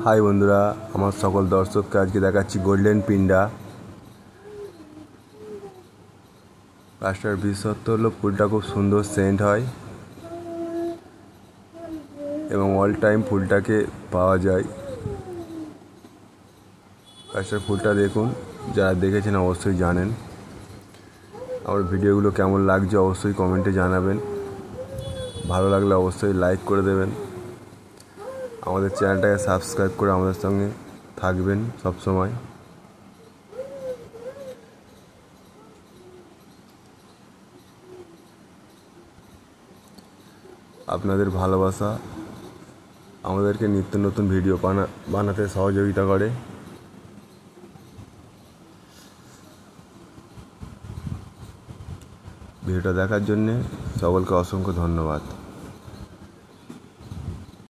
High বন্ধুরা, আমার সকল দর্শককে আজকে দেখাচ্ছি গোল্ডেন পিন্ডা। গাছটার বিশেষত্ব হলো ফুলটা খুব সুন্দর সেন্ট হয় এবং অল টাইম ফুলটাকে পাওয়া যায়। গাছটার ফুলটা দেখুন, যারা দেখেছেন অবশ্যই জানেন। আমার ভিডিওগুলো কেমন লাগছে অবশ্যই কমেন্টে জানাবেন। ভালো লাগলে অবশ্যই লাইক করে দেবেন। আমাদের চ্যানেলটাকে সাবস্ক্রাইব করে আমাদের সঙ্গে থাকবেন সব সময়। আপনাদের ভালোবাসা আমাদেরকে নিত্য নতুন ভিডিও বানাতে সহযোগিতা করে। ভিডিওটা দেখার জন্যে সকলকে অসংখ্য ধন্যবাদ।